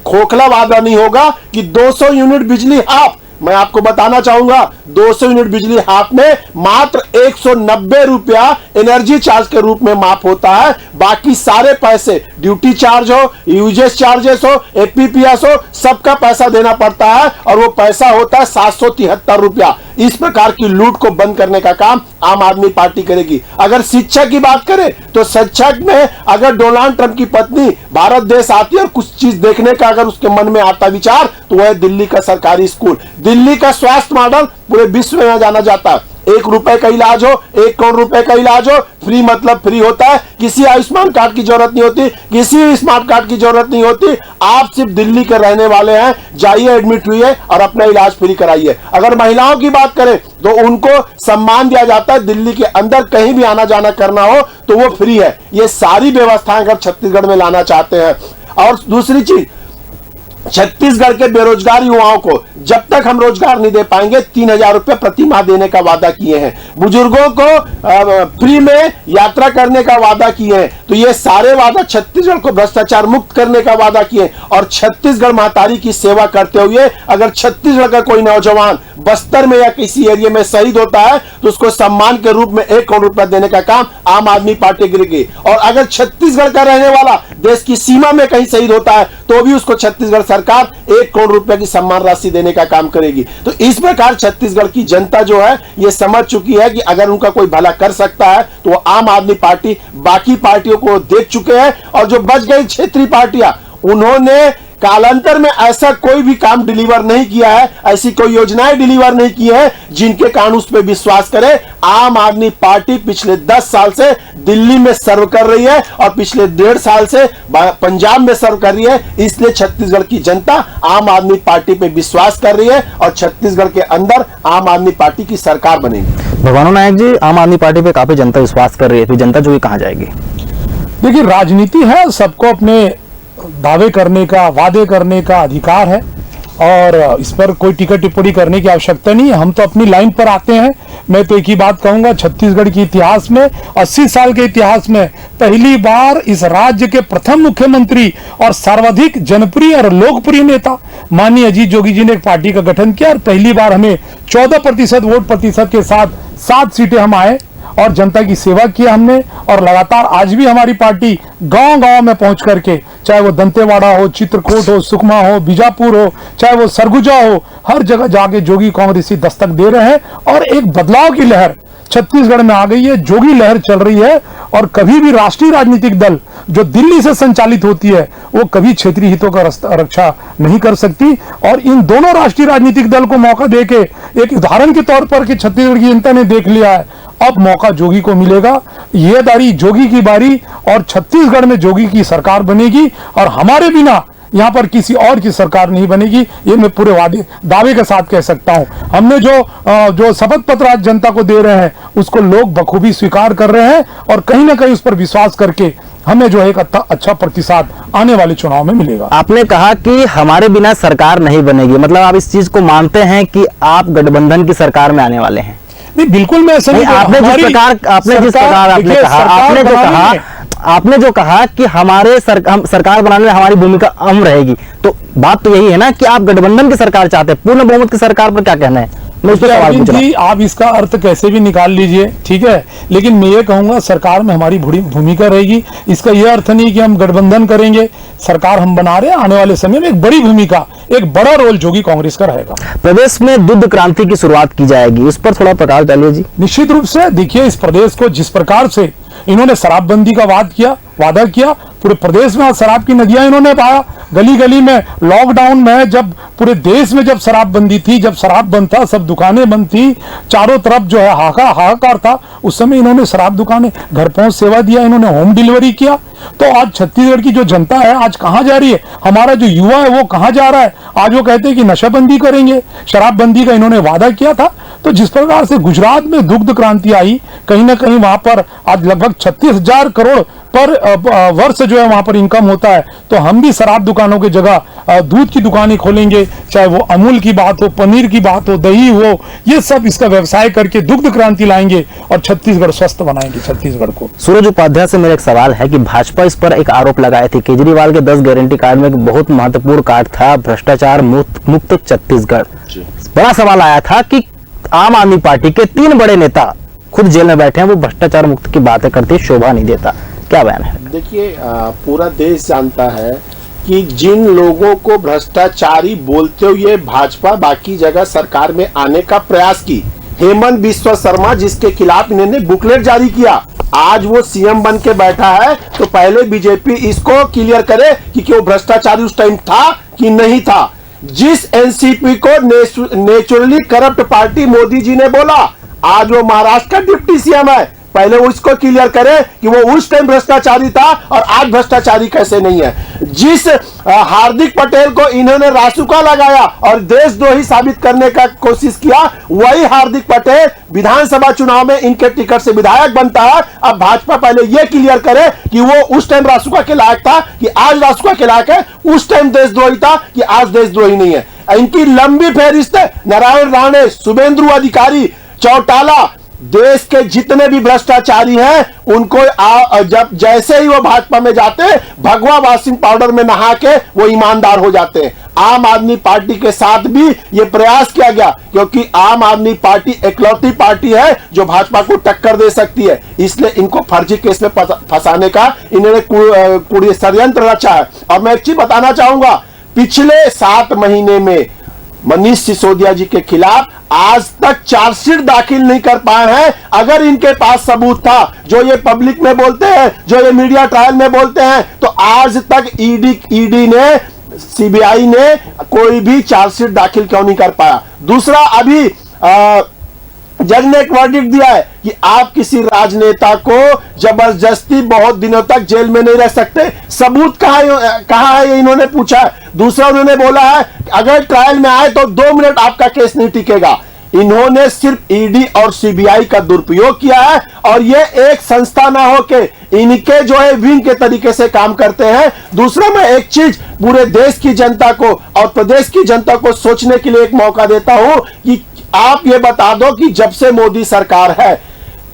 खोखला वादा नहीं होगा कि 200 यूनिट बिजली हाफ। मैं आपको बताना चाहूंगा 200 यूनिट बिजली हाफ में मात्र 190 रुपया एनर्जी चार्ज के रूप में माफ होता है। बाकी सारे पैसे, ड्यूटी चार्ज हो, यूजेस चार्जेस हो, एपीपीएस हो, सबका पैसा देना पड़ता है, और वो पैसा होता है 773 रुपया। इस प्रकार की लूट को बंद करने का काम आम आदमी पार्टी करेगी। अगर शिक्षा की बात करें तो शिक्षा में अगर डोनाल्ड ट्रंप की पत्नी भारत देश आती है और कुछ चीज देखने का अगर उसके मन में आता विचार, तो वह है दिल्ली का सरकारी स्कूल। दिल्ली का स्वास्थ्य मॉडल पूरे विश्व में जाना जाता है। 1 रुपए का इलाज हो, 1 करोड़ रुपए का इलाज हो, फ्री मतलब फ्री होता है। किसी आयुष्मान कार्ड की जरूरत नहीं होती, किसी स्मार्ट कार्ड की जरूरत नहीं होती। आप सिर्फ दिल्ली के रहने वाले हैं, जाइए, एडमिट हुइए और अपना इलाज फ्री कराइए। अगर महिलाओं की बात करें तो उनको सम्मान दिया जाता है, दिल्ली के अंदर कहीं भी आना जाना करना हो तो वो फ्री है। ये सारी व्यवस्थाएं अगर छत्तीसगढ़ में लाना चाहते हैं। और दूसरी चीज, छत्तीसगढ़ के बेरोजगार युवाओं को जब तक हम रोजगार नहीं दे पाएंगे 3000 रुपए प्रति माह देने का वादा किए हैं। बुजुर्गों को फ्री में यात्रा करने का वादा किए हैं। तो ये सारे वादा छत्तीसगढ़ को भ्रष्टाचार मुक्त करने का वादा किए। और छत्तीसगढ़ महतारी की सेवा करते हुए अगर छत्तीसगढ़ का कोई नौजवान बस्तर में या किसी एरिया में शहीद होता है तो उसको सम्मान के रूप में 1 करोड़ रुपया देने का काम आम आदमी पार्टी करेगी। और अगर छत्तीसगढ़ का रहने वाला देश की सीमा में कहीं शहीद होता है तो भी उसको छत्तीसगढ़ सरकार 1 करोड़ रुपए की सम्मान राशि देने का काम करेगी। तो इस प्रकार छत्तीसगढ़ की जनता जो है ये समझ चुकी है कि अगर उनका कोई भला कर सकता है तो वो आम आदमी पार्टी बाकी पार्टियों को देख चुके हैं। और जो बच गई क्षेत्रीय पार्टियां, उन्होंने कालांतर में ऐसा कोई भी काम डिलीवर नहीं किया है, ऐसी कोई योजनाएं डिलीवर नहीं की है जिनके कारण उस पर विश्वास करे। आम आदमी पार्टी पिछले 10 साल से दिल्ली में सर्व कर रही है और पिछले 1.5 साल से पंजाब में सर्व कर रही है। इसलिए छत्तीसगढ़ की जनता आम आदमी पार्टी पे विश्वास कर रही है और छत्तीसगढ़ के अंदर आम आदमी पार्टी की सरकार बनेगी। भगवान नायक जी, आम आदमी पार्टी पे काफी जनता विश्वास कर रही है, फिर जनता जो ये कहाँ जाएगी? देखिए, राजनीति है, सबको अपने दावे करने का, वादे करने का अधिकार है और इस पर कोई टिकट टिप्पणी करने की आवश्यकता नहीं है। हम तो अपनी लाइन पर आते हैं। मैं तो एक ही बात कहूंगा, छत्तीसगढ़ के इतिहास में, 80 साल के इतिहास में पहली बार इस राज्य के प्रथम मुख्यमंत्री और सर्वाधिक जनप्रिय और लोकप्रिय नेता माननीय अजीत जोगी जी ने एक पार्टी का गठन किया और पहली बार हमें 14% वोट प्रतिशत के साथ 7 सीटें हम आए और जनता की सेवा किया हमने। और लगातार आज भी हमारी पार्टी गांव-गांव में पहुंच करके, चाहे वो दंतेवाड़ा हो, चित्रकूट हो, सुकमा हो, बीजापुर हो, चाहे वो सरगुजा हो, हर जगह जाके जोगी कांग्रेसी दस्तक दे रहे हैं और एक बदलाव की लहर छत्तीसगढ़ में आ गई है। जोगी लहर चल रही है और कभी भी राष्ट्रीय राजनीतिक दल जो दिल्ली से संचालित होती है वो कभी क्षेत्रीय हितों का रक्षा नहीं कर सकती। और इन दोनों राष्ट्रीय राजनीतिक दल को मौका देके एक उदाहरण के तौर पर कि छत्तीसगढ़ की जनता ने देख लिया है, अब मौका जोगी को मिलेगा। ये बारी जोगी की बारी और छत्तीसगढ़ में जोगी की सरकार बनेगी और हमारे बिना यहाँ पर किसी और की सरकार नहीं बनेगी, ये मैं पूरे दावे के साथ कह सकता हूँ। हमने जो शपथ पत्र आज जनता को दे रहे हैं उसको लोग बखूबी स्वीकार कर रहे हैं और कहीं ना कहीं उस पर विश्वास करके हमें जो है एक अच्छा प्रतिसाद आने वाले चुनाव में मिलेगा। आपने कहा कि हमारे बिना सरकार नहीं बनेगी, मतलब आप इस चीज को मानते हैं कि आप गठबंधन की सरकार में आने वाले हैं? नहीं, बिल्कुल मैं ऐसा नहीं। आपने जिस प्रकार आपने जो कहा कि हम सरकार बनाने में हमारी भूमिका अहम रहेगी, तो बात तो यही है ना कि आप गठबंधन की सरकार चाहते हैं। पूर्ण बहुमत की सरकार पर क्या कहना है? मैं उस पर सवाल पूछ रहा हूं। जी, आप इसका अर्थ कैसे भी निकाल लीजिए, ठीक है, लेकिन मैं ये कहूंगा सरकार में हमारी भूमिका रहेगी। इसका यह अर्थ नहीं कि हम गठबंधन करेंगे। सरकार हम बना रहे हैं, आने वाले समय में एक बड़ी भूमिका, एक बड़ा रोल जो कि कांग्रेस का रहेगा। प्रदेश में दुग्ध क्रांति की शुरुआत की जाएगी, इस पर थोड़ा प्रकाश डालिए जी। निश्चित रूप से देखिए, इस प्रदेश को जिस प्रकार से इन्होंने शराबबंदी का वादा किया, पूरे प्रदेश में शराब की नदियां इन्होंने बहाया। गली गली में लॉकडाउन में जब पूरे देश में जब शराबबंदी थी, जब शराब बंद था, सब दुकानें बंद थी, चारों तरफ जो है हाहाकार था, उस समय इन्होंने शराब दुकानें घर पहुंच सेवा दिया, इन्होंने होम डिलीवरी किया। तो आज छत्तीसगढ़ की जो जनता है आज कहां जा रही है, हमारा जो युवा है वो कहां जा रहा है? आज वो कहते हैं कि नशाबंदी करेंगे, शराबबंदी का इन्होंने वादा किया था। तो जिस प्रकार से गुजरात में दुग्ध क्रांति आई, कहीं ना कहीं वहां पर आज लगभग 36,000 करोड़ पर वर्ष जो है वहां पर इनकम होता है। तो हम भी शराब दुकानों की जगह दूध की दुकानें खोलेंगे, चाहे वो अमूल की बात हो, पनीर की बात हो, दही हो, ये सब इसका व्यवसाय करके दुग्ध क्रांति लाएंगे और छत्तीसगढ़ स्वस्थ बनाएंगे छत्तीसगढ़ को। सूरज उपाध्याय से मेरा एक सवाल है कि भाजपा इस पर एक आरोप लगाए थे, केजरीवाल के 10 गारंटी कार्ड में एक बहुत महत्वपूर्ण कार्ड था भ्रष्टाचार मुक्त छत्तीसगढ़। बड़ा सवाल आया था कि आम आदमी पार्टी के 3 बड़े नेता खुद जेल में बैठे हैं, वो भ्रष्टाचार मुक्त की बातें करते शोभा नहीं देता, क्या बयान है? देखिए, पूरा देश जानता है कि जिन लोगों को भ्रष्टाचारी बोलते हुए भाजपा बाकी जगह सरकार में आने का प्रयास की, हेमंत बिस्वा शर्मा जिसके खिलाफ इन्होंने बुकलेट जारी किया, आज वो सीएम बन के बैठा है। तो पहले बीजेपी इसको क्लियर करे कि वो भ्रष्टाचारी उस टाइम था कि नहीं था। जिस एनसीपी को naturally corrupt party Modi ji ने बोला, आज वो महाराष्ट्र का डिप्टी सीएम है। पहले वो इसको क्लियर करे कि वो उस टाइम भ्रष्टाचारी था और आज भ्रष्टाचारी कैसे नहीं है। जिस हार्दिक पटेल को इन्होंने रासुका लगाया और देशद्रोही साबित करने का कोशिश किया, वही हार्दिक पटेल विधानसभा चुनाव में इनके टिकट से विधायक बनता है। अब भाजपा पहले ये क्लियर करे कि वो उस टाइम रासुका के लायक था कि आज रासुका के लायक है, उस टाइम देशद्रोही था कि आज देशद्रोही नहीं है। इनकी लंबी फहरिस्त है, नारायण राणे, शुभेंदु अधिकारी, चौटाला, देश के जितने भी भ्रष्टाचारी हैं उनको जब जैसे ही वो भाजपा में जाते भगवा वॉशिंग पाउडर में नहा के वो ईमानदार हो जाते हैं। आम आदमी पार्टी के साथ भी ये प्रयास किया गया, क्योंकि आम आदमी पार्टी इकलौती पार्टी है जो भाजपा को टक्कर दे सकती है, इसलिए इनको फर्जी केस में फंसाने का इन्होंने षड्यंत्र रचा है। और मैं एक चीज बताना चाहूंगा, पिछले 7 महीने में मनीष सिसोदिया जी के खिलाफ आज तक चार्जशीट दाखिल नहीं कर पाए हैं। अगर इनके पास सबूत था, जो ये पब्लिक में बोलते हैं, जो ये मीडिया ट्रायल में बोलते हैं, तो आज तक ईडी ने, सीबीआई ने कोई भी चार्जशीट दाखिल क्यों नहीं कर पाया। दूसरा, अभी जज ने एक वर्डिक्ट दिया है कि आप किसी राजनेता को जबरदस्ती बहुत दिनों तक जेल में नहीं रह सकते। सबूत कहां है ये इन्होंने पूछा है। दूसरा, उन्होंने बोला है कि अगर ट्रायल में आए तो 2 मिनट आपका केस नहीं टिकेगा। इन्होंने सिर्फ ईडी और सीबीआई का दुरुपयोग किया है और ये एक संस्था ना होके इनके जो है विंग के तरीके से काम करते हैं। दूसरा, मैं एक चीज पूरे देश की जनता को और प्रदेश की जनता को सोचने के लिए एक मौका देता हूं कि आप ये बता दो कि जब से मोदी सरकार है,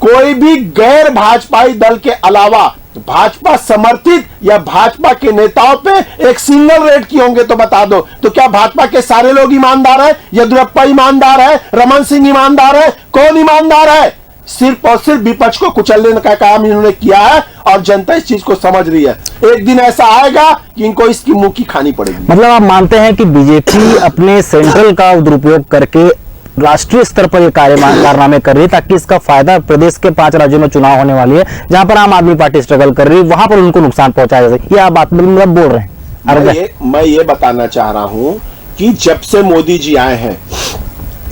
कोई भी गैर भाजपाई दल के अलावा भाजपा समर्थित या भाजपा के नेताओं पे एक सिंगल रेड किए होंगे तो बता दो। तो क्या भाजपा के सारे लोग ईमानदार हैं? येदियुरप्पा ईमानदार है? रमन सिंह ईमानदार है? कौन ईमानदार है? सिर्फ और सिर्फ विपक्ष को कुचलने का काम इन्होंने किया है और जनता इस चीज को समझ रही है। एक दिन ऐसा आएगा कि इनको इसकी मुंह की खानी पड़ेगी। मतलब आप मानते हैं कि बीजेपी अपने सेंट्रल का दुरुपयोग करके राष्ट्रीय स्तर पर ये कारनामे कर रही है ताकि इसका फायदा प्रदेश के 5 राज्यों में चुनाव होने वाली है जहां पर आम आदमी पार्टी स्ट्रगल कर रही है, वहां पर उनको नुकसान पहुंचाया जा सके। ये आप बात मतलब बोल रहे हैं? मैं ये बताना चाह रहा हूं कि जब से मोदी जी आए हैं,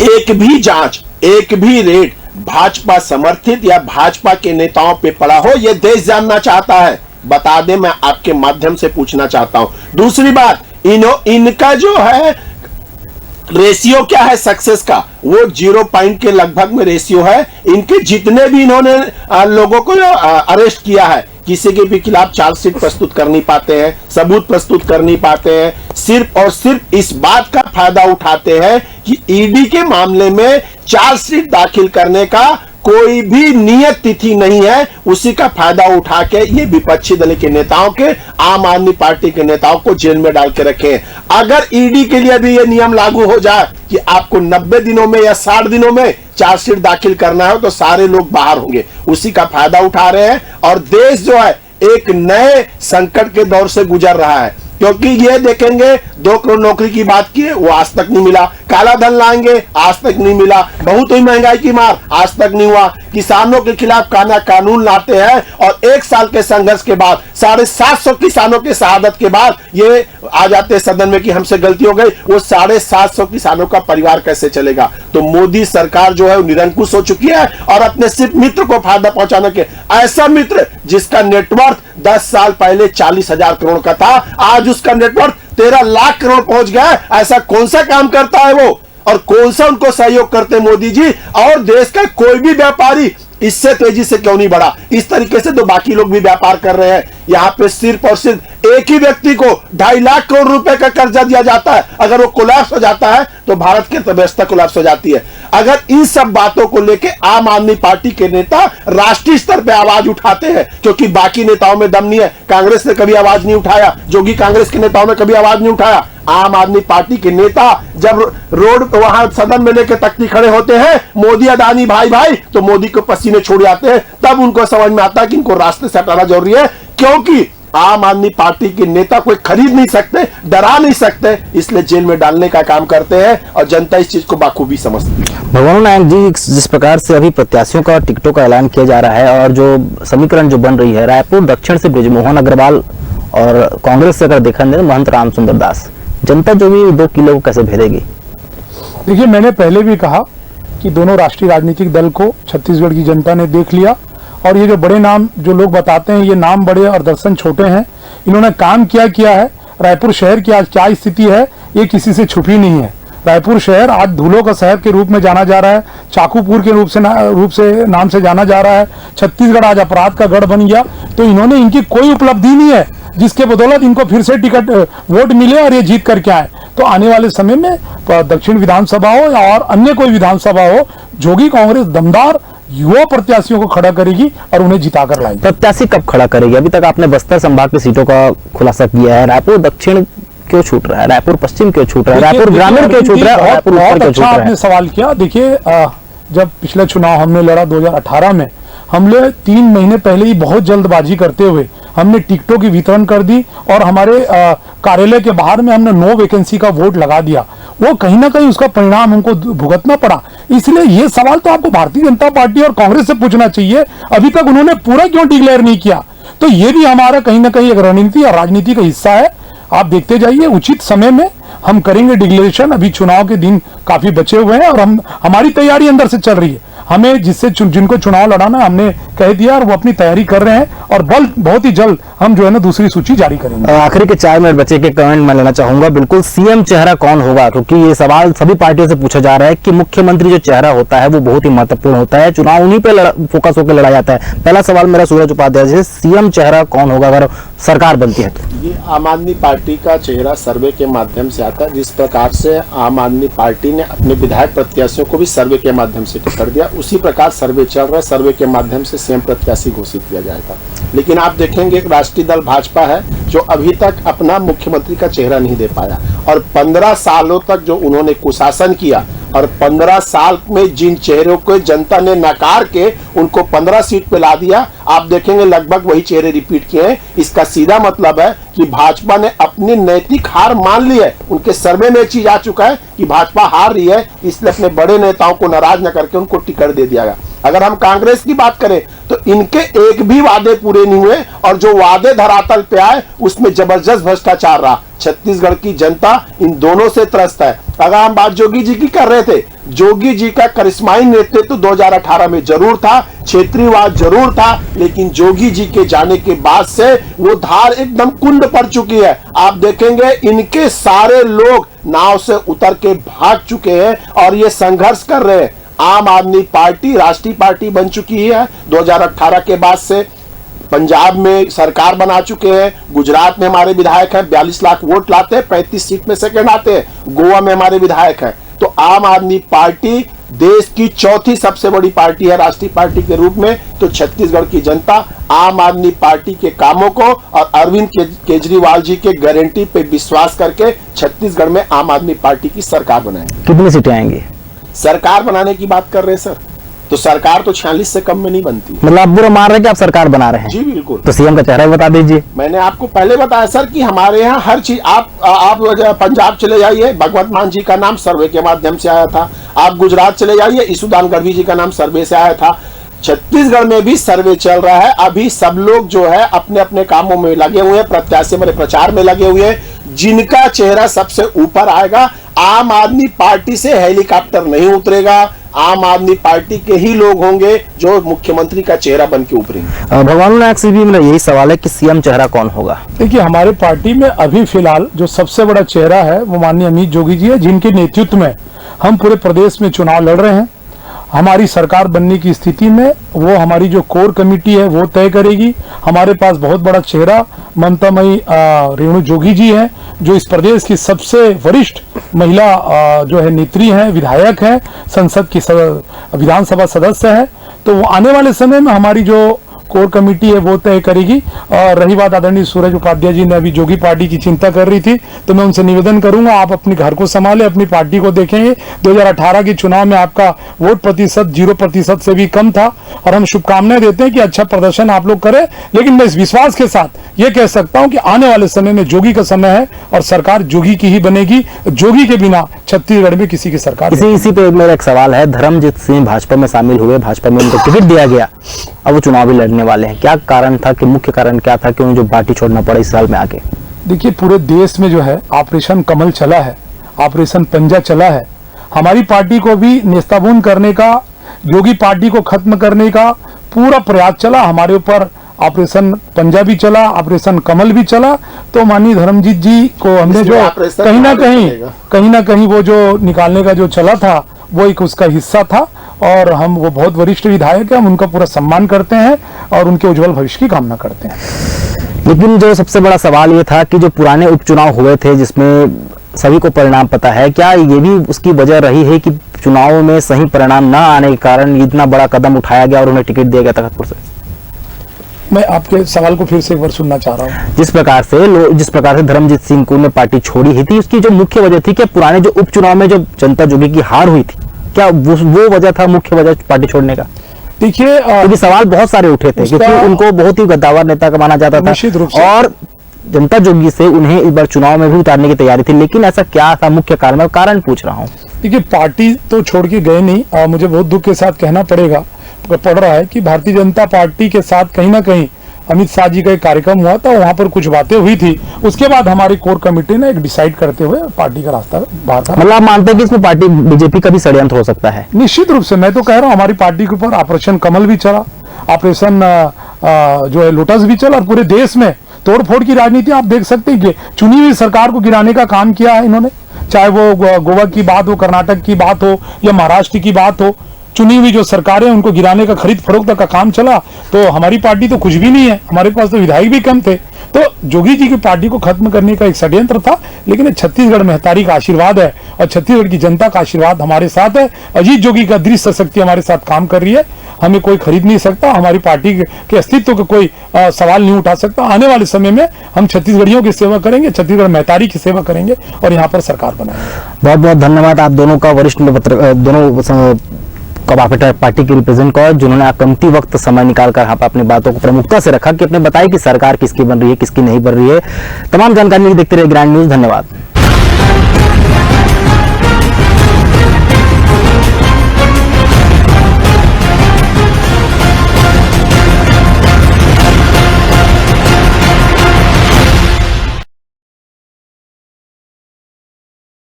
एक भी जांच, एक भी रेड भाजपा समर्थित या भाजपा के नेताओं पे पड़ा हो, ये देश जानना चाहता है। बता दें, मैं आपके माध्यम से पूछना चाहता हूं। दूसरी बात, इनका जो है रेशियो क्या है सक्सेस का, वो 0 पॉइंट के लगभग में रेशियो है। इनके जितने भी इन्होंने लोगों को अरेस्ट किया है, किसी के भी खिलाफ चार्जशीट प्रस्तुत कर नहीं पाते हैं, सबूत प्रस्तुत कर नहीं पाते हैं, सिर्फ और सिर्फ इस बात का फायदा उठाते हैं कि ईडी के मामले में चार्जशीट दाखिल करने का कोई भी नियत तिथि नहीं है। उसी का फायदा उठा के ये विपक्षी दल के नेताओं के, आम आदमी पार्टी के नेताओं को जेल में डाल के रखे हैं। अगर ईडी के लिए भी ये नियम लागू हो जाए कि आपको 90 दिनों में या 60 दिनों में चार्जशीट दाखिल करना है, तो सारे लोग बाहर होंगे। उसी का फायदा उठा रहे हैं और देश जो है एक नए संकट के दौर से गुजर रहा है। क्योंकि ये देखेंगे 2 करोड़ नौकरी की बात की है, वो आज तक नहीं मिला। काला धन लाएंगे, आज तक नहीं मिला। बहुत ही महंगाई की मार, आज तक नहीं हुआ। किसानों के खिलाफ कानून लाते हैं और 1 साल के संघर्ष के बाद 750 किसानों की शहादत के बाद ये आ जाते हैं सदन में कि हमसे गलती हो गई। वो 750 किसानों का परिवार कैसे चलेगा? तो मोदी सरकार जो है निरंकुश हो चुकी है और अपने सिर्फ मित्र को फायदा पहुंचाने के, ऐसा मित्र जिसका नेटवर्थ 10 साल पहले 40,000 करोड़ का था, आज उसका नेटवर्थ 13 लाख करोड़ पहुंच गया है। ऐसा कौन सा काम करता है वो, और कौन सा उनको सहयोग करते मोदी जी? और देश का कोई भी व्यापारी इससे तेजी से क्यों नहीं बढ़ा? इस तरीके से तो बाकी लोग भी व्यापार कर रहे हैं। यहां पे सिर्फ और सिर्फ एक ही व्यक्ति को 2.5 लाख करोड़ रुपए का कर्जा दिया जाता है। अगर वो कोलैप्स हो जाता है तो भारत की अर्थव्यवस्था कोलैप्स हो जाती है। अगर इन सब बातों को लेके आम आदमी पार्टी के नेता राष्ट्रीय स्तर पे आवाज उठाते हैं, क्योंकि बाकी नेताओं में दम नहीं है। कांग्रेस ने कभी आवाज नहीं उठाया, जोगी कांग्रेस के नेताओं ने कभी आवाज नहीं उठाया। आम आदमी पार्टी के नेता जब रोड वहां सदन में लेके तख्ती खड़े होते हैं, मोदी अदानी भाई भाई, तो मोदी को पसीने छोड़ जाते हैं। तब उनको समझ में आता है कि इनको रास्ते से हटाना जरूरी है, क्योंकि आम आदमी पार्टी के नेता कोई खरीद नहीं सकते, डरा नहीं सकते, इसलिए जेल में डालने का काम करते हैं और जनता इस चीज को बाखूबी समझती है। भगवान नायक जी, जिस प्रकार से अभी प्रत्याशियों का टिकटों का ऐलान किया जा रहा है और जो समीकरण जो बन रही है, रायपुर दक्षिण से बृजमोहन अग्रवाल और कांग्रेस से अगर देखा जाए महंत राम सुंदर दास, जनता जो भी 2 किलो को कैसे भेजेगी? देखिए, मैंने पहले भी कहा कि दोनों राष्ट्रीय राजनीतिक दल को छत्तीसगढ़ की जनता ने देख लिया और ये जो बड़े नाम जो लोग बताते हैं, ये नाम बड़े और दर्शन छोटे हैं। इन्होंने काम किया है। रायपुर शहर की आज क्या स्थिति है, ये किसी से छुपी नहीं है। रायपुर शहर आज धूलों का शहर के रूप में जाना जा रहा है, चाकूपुर के रूप से नाम से जाना जा रहा है। छत्तीसगढ़ आज अपराध का गढ़ बन गया। तो इन्होंने, इनकी कोई उपलब्धि नहीं है जिसके बदौलत इनको फिर से टिकट वोट मिले और ये जीत करके आए। तो आने वाले समय में दक्षिण विधानसभा हो या और अन्य कोई विधानसभा हो, जोगी कांग्रेस दमदार युवा प्रत्याशियों को खड़ा करेगी और उन्हें जिताकर लाएगी। प्रत्याशी कब खड़ा करेगी? अभी तक आपने बस्तर संभाग की सीटों का खुलासा किया है, रायपुर दक्षिण क्यों छूट रहा है, रायपुर पश्चिम क्यों छूट रहा है, रायपुर ग्रामीण क्यों छूट रहा है, रायपुर उत्तर क्यों छूट रहा है? आपने सवाल किया। देखिए, जब पिछले चुनाव हमने लड़ा 2018 में, हमने 3 महीने पहले ही बहुत जल्दबाजी करते हुए हमने टिकटों की वितरण कर दी और हमारे कार्यालय के बाहर में हमने 9 वैकेंसी का वोट लगा दिया। वो कहीं ना कहीं उसका परिणाम हमको भुगतना पड़ा। इसलिए ये सवाल तो आपको भारतीय जनता पार्टी और कांग्रेस से पूछना चाहिए, अभी तक उन्होंने पूरा क्यों डिक्लेयर नहीं किया? तो ये भी हमारा कहीं ना कहीं एक रणनीति और राजनीति का हिस्सा है। आप देखते जाइए, उचित समय में हम करेंगे डिक्लेरेशन। अभी चुनाव के दिन काफी बचे हुए हैं और हमारी तैयारी अंदर से चल रही है। हमें जिनको चुनाव लड़ाना है हमने कह दिया और वो अपनी तैयारी कर रहे हैं और बहुत ही जल्द हम जो है ना दूसरी सूची जारी करेंगे। आखिरी के 4 मिनट बचे के कमेंट मैं लेना चाहूंगा। बिल्कुल, सीएम चेहरा कौन होगा, क्योंकि ये सवाल सभी पार्टियों से पूछा जा रहा है कि मुख्यमंत्री जो चेहरा होता है वो बहुत ही महत्वपूर्ण होता है, चुनाव उन्हीं पे फोकस होकर लड़ा जाता है। पहला सवाल मेरा सूरज उपाध्याय से, सीएम चेहरा कौन होगा अगर सरकार बनती है तो? ये आम आदमी पार्टी का चेहरा सर्वे के माध्यम से आता है। जिस प्रकार से आम आदमी पार्टी ने अपने विधायक प्रत्याशियों को भी सर्वे के माध्यम से टिकट दिया, उसी प्रकार सर्वे चल रहा है। सर्वे के माध्यम से सीएम प्रत्याशी घोषित किया जाएगा। लेकिन आप देखेंगे एक राष्ट्रीय दल भाजपा है जो अभी तक अपना मुख्यमंत्री का चेहरा नहीं दे पाया और 15 सालों तक जो उन्होंने कुशासन किया और 15 साल में जिन चेहरों को जनता ने नकार के उनको 15 सीट पे ला दिया, आप देखेंगे लगभग वही चेहरे रिपीट किए हैं। इसका सीधा मतलब है कि भाजपा ने अपनी नैतिक हार मान ली है। उनके सर्वे में एक चीज आ चुका है कि भाजपा हार रही है, इसलिए अपने बड़े नेताओं को नाराज न करके उनको टिकट दे दिया गया। अगर हम कांग्रेस की बात करें तो इनके एक भी वादे पूरे नहीं हुए और जो वादे धरातल पे आए उसमें जबरदस्त भ्रष्टाचार रहा। छत्तीसगढ़ की जनता इन दोनों से त्रस्त है। अगर हम बात जोगी जी की कर रहे थे जोगी जी का करिश्माई नेतृत्व 2018 में जरूर था, क्षेत्रीयवाद जरूर था, लेकिन जोगी जी के जाने के बाद से वो धार एकदम कुंड पड़ चुकी है। आप देखेंगे इनके सारे लोग नाव से उतर के भाग चुके हैं और ये संघर्ष कर रहे हैं। आम आदमी पार्टी राष्ट्रीय पार्टी बन चुकी है 2018 के बाद से। पंजाब में सरकार बना चुके हैं, गुजरात में हमारे विधायक हैं, 42 लाख वोट लाते हैं, 35 सीट में सेकंड आते हैं, गोवा में हमारे विधायक हैं। तो आम आदमी पार्टी देश की चौथी सबसे बड़ी पार्टी है राष्ट्रीय पार्टी के रूप में। तो छत्तीसगढ़ की जनता आम आदमी पार्टी के कामों को और अरविंद केजरीवाल जी के गारंटी पे विश्वास करके छत्तीसगढ़ में आम आदमी पार्टी की सरकार बनाएंगे। कितनी सीटें आएंगी? सरकार बनाने की बात कर रहे हैं सर, तो सरकार तो 46 से कम में नहीं बनती। मतलब आप बुरा मान रहे हैं कि आप सरकार बना रहे हैं? जी बिल्कुल। तो सीएम का चेहरा बता दीजिए। मैंने आपको पहले बताया सर कि हमारे यहाँ हर चीज, आप पंजाब चले जाइए, भगवंत मान जी का नाम सर्वे के माध्यम से आया था। आप गुजरात चले जाइए, ईसुदान गढ़वी जी का नाम सर्वे से आया था। छत्तीसगढ़ में भी सर्वे चल रहा है। अभी सब लोग जो है अपने अपने कामों में लगे हुए हैं, प्रत्याशी मेरे प्रचार में लगे हुए हैं। जिनका चेहरा सबसे ऊपर आएगा, आम आदमी पार्टी से हेलीकॉप्टर नहीं उतरेगा, आम आदमी पार्टी के ही लोग होंगे जो मुख्यमंत्री का चेहरा बन के उभरेंगे। भगवान नायक से भी मेरा यही सवाल है कि सीएम चेहरा कौन होगा? देखिए, हमारे पार्टी में अभी फिलहाल जो सबसे बड़ा चेहरा है वो माननीय अमित जोगी जी है, जिनके नेतृत्व में हम पूरे प्रदेश में चुनाव लड़ रहे हैं। हमारी सरकार बनने की स्थिति में वो हमारी जो कोर कमेटी है वो तय करेगी। हमारे पास बहुत बड़ा चेहरा ममतामयी रेणु जोगी जी है, जो इस प्रदेश की सबसे वरिष्ठ महिला जो है नेत्री हैं, विधायक हैं, संसद की विधानसभा सदस्य है। तो वो आने वाले समय में हमारी जो कोर कमेटी है वो तय करेगी। और रही बात आदरणीय सूरज उपाध्याय जी ने अभी जोगी पार्टी की चिंता कर रही थी, तो मैं उनसे निवेदन करूंगा आप अपने घर को संभालें, अपनी पार्टी को देखेंगे। 2018 के चुनाव में आपका वोट प्रतिशत 0% से भी कम था और हम शुभकामनाएं देते हैं कि अच्छा प्रदर्शन आप लोग करें। लेकिन मैं इस विश्वास के साथ ये कह सकता हूं कि आने वाले समय में जोगी का समय है और सरकार जोगी की ही बनेगी। जोगी के बिना छत्तीसगढ़ में किसी की सरकार इसी पे मेरा एक सवाल है। धर्मजीत सिंह भाजपा में शामिल हुए, भाजपा में उनको टिकट दिया गया, अब वो चुनाव भी लड़ने वाले हैं। क्या कारण था कि मुख्य कारण क्या था कि उन्हें जो पार्टी छोड़ना पड़ा इस साल में आके? देखिए, पूरे देश में जो है ऑपरेशन कमल चला है, ऑपरेशन पंजा चला है। हमारी पार्टी को भी नेस्ताबून करने का, योगी पार्टी को खत्म करने का पूरा प्रयास चला। हमारे ऊपर ऑपरेशन पंजा भी चला, ऑपरेशन कमल भी चला। तो माननीय धर्मजीत जी को हमने जो कहीं ना कहीं वो जो निकालने का जो चला था वो एक उसका हिस्सा था। और हम वो बहुत वरिष्ठ विधायक है, हम उनका पूरा सम्मान करते हैं और उनके उज्जवल भविष्य की कामना करते हैं। लेकिन जो सबसे बड़ा सवाल ये था कि जो पुराने उपचुनाव हुए थे जिसमें सभी को परिणाम पता है, क्या ये भी उसकी वजह रही है कि चुनाव में सही परिणाम न आने के कारण इतना बड़ा कदम उठाया गया और उन्हें टिकट दिया गया तखतपुर से? मैं आपके सवाल को फिर से एक बार सुनना चाह रहा हूँ। जिस प्रकार से धर्मजीत सिंह को ने पार्टी छोड़ी ही थी, उसकी जो मुख्य वजह थी कि पुराने जो उपचुनाव में जो जनता जोगी की हार हुई थी, क्या वो वजह था मुख्य वजह पार्टी छोड़ने का? देखिए, क्योंकि सवाल बहुत सारे उठे थे, क्योंकि उनको बहुत ही गद्दावर नेता का माना जाता था और जनता जोगी से उन्हें इस बार चुनाव में भी उतारने की तैयारी थी। लेकिन ऐसा क्या था मुख्य कारण? मैं कारण पूछ रहा हूँ। देखिए, पार्टी तो छोड़ के गए नहीं। मुझे बहुत दुख के साथ कहना पड़ रहा है कि भारतीय जनता पार्टी के साथ कहीं ना कहीं अमित शाह जी का एक कार्यक्रम हुआ था, वहां पर कुछ बातें हुई थी। उसके बाद हमारी कोर कमेटी ने एक डिसाइड करते हुए पार्टी का रास्ता बाहर था। मतलब आप मानते हैं कि इसमें पार्टी बीजेपी का भी षड्यंत्र हो सकता है? निश्चित रूप से। मैं तो कह रहा हूँ हमारी पार्टी के ऊपर ऑपरेशन कमल भी चला, ऑपरेशन जो है लोटस भी चला और पूरे देश में तोड़फोड़ की राजनीति आप देख सकते हैं कि चुनी हुई सरकार को गिराने का काम किया है इन्होंने। चाहे वो गोवा की बात हो, कर्नाटक की बात हो या महाराष्ट्र की बात हो, चुनी हुई जो सरकारें उनको गिराने का खरीद फरोख्त का काम चला। तो हमारी पार्टी तो कुछ भी नहीं है, हमारे पास तो विधायक भी कम थे। तो जोगी जी की पार्टी को खत्म करने का एक षड्यंत्र था। लेकिन छत्तीसगढ़ महतारी का आशीर्वाद है और छत्तीसगढ़ की जनता का आशीर्वाद हमारे साथ है। अजीत जोगी का दृश्य शक्ति हमारे साथ काम कर रही है, हमें कोई खरीद नहीं सकता, हमारी पार्टी के अस्तित्व का कोई सवाल नहीं उठा सकता। आने वाले समय में हम छत्तीसगढ़ियों की सेवा करेंगे, छत्तीसगढ़ महतारी की सेवा करेंगे और यहाँ पर सरकार बनाएंगे। बहुत बहुत धन्यवाद आप दोनों का, वरिष्ठ दोनों पार्टी की रिप्रेजेंट को, जिन्होंने कमती वक्त समय निकालकर यहाँ पर अपनी बातों को प्रमुखता से रखा कि अपने बताया कि सरकार किसकी बन रही है, किसकी नहीं बन रही है। तमाम जानकारी देखते रहिए ग्रैंड न्यूज। धन्यवाद।